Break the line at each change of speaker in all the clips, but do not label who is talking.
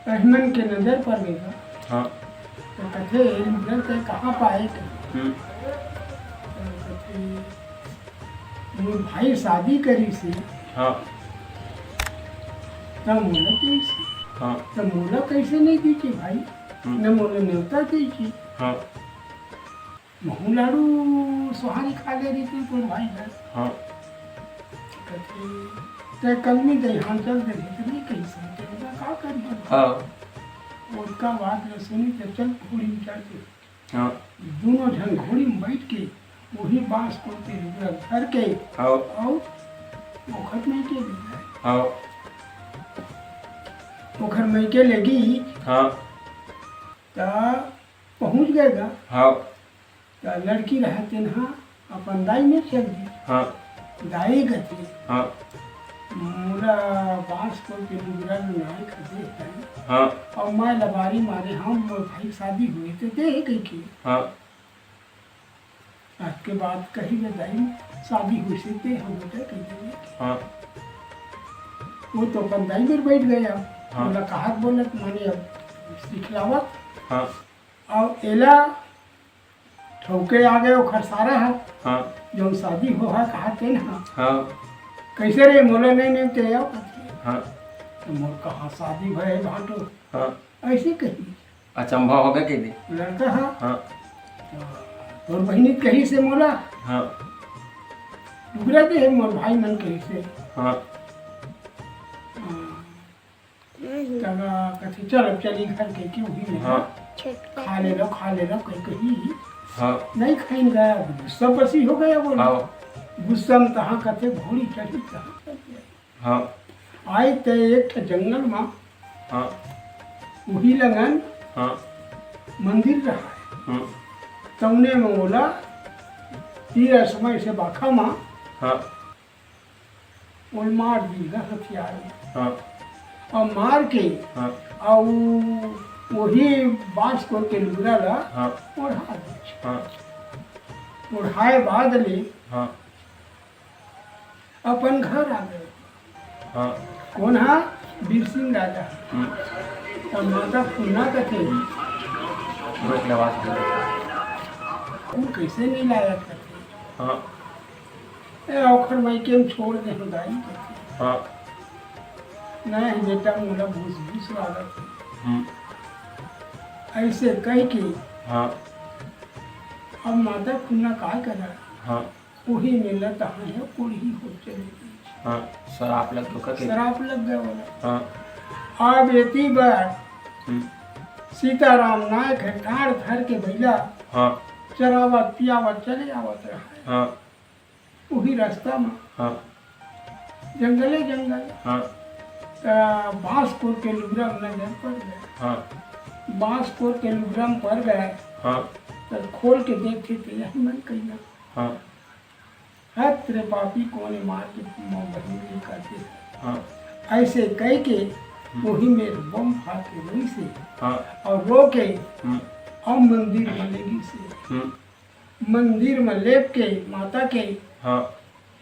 अहिमन के नजर पर गएगा।
हाँ
तो कथे लुगरा के कहाँ पाए के? तो कथे मोर भाई शादी करी से
हाँ
न मोला कैसे,
हाँ
तो मोला कैसे नहीं दीजिए भाई, न मोला न्योता दीजिए।
हाँ
महू लाड़ू सुहारी खा ले रही थी तो भाई घर
हाँ
कहते ते कल में दे हाँ चल दे तो नहीं कहीं सुनते का कर
हाँ
उसका बात न सुनी तो चल घोड़ी में चढ़ के
हाँ
दोनों जन घोड़ी में बैठ के वही बांस को घर के
हाँ
और पोखर में के ले गए।
हाँ
पोखर में के लेगी
हाँ
तो पहुँच गएगा।
हाँ
तो लड़की रहते ना अपन दाई में चल दी।
हाँ
दाई गति
हाँ
मोरा बांस को के लुगरा नाई खदे है।
हाँ
और मैं लबारी मारे हम भाई शादी हुई तो दे गई की।
हाँ
आज के बाद कही दाई शादी हुई से दे हम बेटा कह देंगे।
हाँ
वो तो अपन दाई में बैठ गया।
हाँ।
बोला कहा बोलत माने अब सिखलावत
हाँ
और एला ठोके आ गए वो खरसारा है
हाँ
जो शादी हो है कहा ते ना
हाँ
कैसे रे मोला नहीं ते आओ
हाँ
तो मोर कहा शादी भय भाटो
हाँ
ऐसे कही
अचंभा हो गया कि
लड़का है
हाँ
और बहनी कही से मोला
हाँ
डुगरा दे मोर भाई मन कही से
हाँ
तब कथी चल अब चली घर के क्यों ही
हाँ
खा ले लो कहीं कही
हाँ
नहीं खाइन गया गुस्सा बसी हो गया बोला
हाँ
गुस्सा में तहाँ कथे घोड़ी चढ़ी तहाँ चढ़ गई।
हाँ
आए ते एक ठे जंगल में
हाँ
वही लगन
हाँ
मंदिर रहा है। तमने में बोला तीर समय से बाखा माँ
हाँ
वो मार दी हथियार में
हाँ
और मार के
हाँ
और वही बांस को के लुगरा ला
हाँ
ओढ़ा दी।
हाँ
ओढ़ाए बाद ले
हाँ
अपन घर आ गए।
हाँ
कौन हा वीर सिंह राजा और माता पुन्ना कथे
रोक ले आवाज
वो कैसे नहीं लाया करते
हाँ
ए औखर मायके में छोड़ दे हम दाई कहते
हाँ
नहीं बेटा मोला भूस भूस लागत ऐसे कह के
हाँ
अब माता पुन्ना का करा
हाँ
वही मिला तहाँ है पूरी हो चली गई।
हाँ शराब लग तो के
शराब लग गया बोला
हाँ
अब एती बार सीताराम नायक है ठाड़ धर के भैया
हाँ
चरावत पियावत चले आवत रहा
हाँ
वही रास्ता में
हाँ
जंगले जंगल
हाँ
बांस कोर के लुगरा में नजर पड़ गए।
हाँ
बांस कोर के लुगरा में पड़ गए
हाँ
तो खोल के देखते थे यही मन कहना
हाँ
है तेरे पापी कोने मार के बहनी करते
हाँ
ऐसे कह के वही मेरे बम फाके वही से
हाँ
और रो के और मंदिर में लेगी से मंदिर में लेप के माता के
हाँ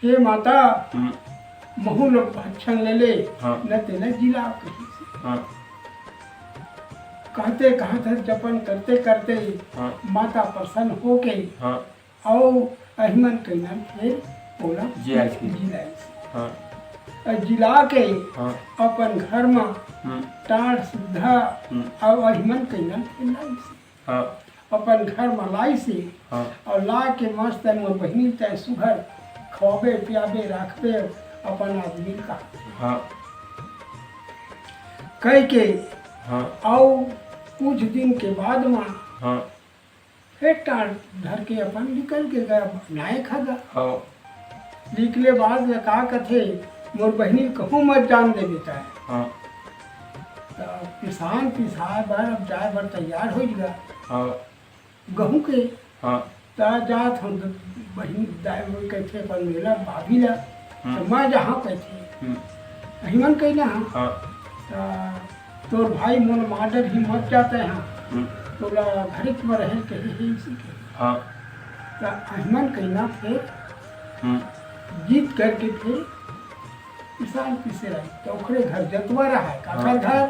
हे माता महू लोग भक्षण ले ले
हाँ
न तेना जिला कहीं से
हाँ
कहते कहते जपन करते करते
हाँ
माता प्रसन्न हो गई
हाँ
और अहिमन कहना फिर बोला
जिला
और जिला के
हाँ
अपन घर में टाढ़ सीधा और अहिमन कहना फिर लाई से
हाँ
अपन घर में लाई से
हाँ
और ला के मस्त मोर बहनी तय सुघर खवाबे पियाबे रखबे अपन आदमी का
हाँ
कह के
हाँ
और कुछ दिन के बाद में
हाँ
फिर टाड़ धर के अपन निकल के गया बनाए खागा
हाँ
निकले बाद में का कथे मोर बहनी कहूँ मत जान दे बेटा है
हाँ
तो किसान पिसाए बार अब जाए बार तैयार हो गया
हाँ
गहूँ के
हाँ
ता जात हम बहनी दाए वो कहते अपन मेला भाभी ला तो मैं जहाँ कहते अहिमन कहना
हाँ
तोर भाई मोर माडर ही मत जाते हैं तोला घर में रह के ही इसी के
हाँ
तो अहिमन कहना फिर जीत करके फिर किसान पीछे रहे तो ओकरे घर जतवा रहा है काका घर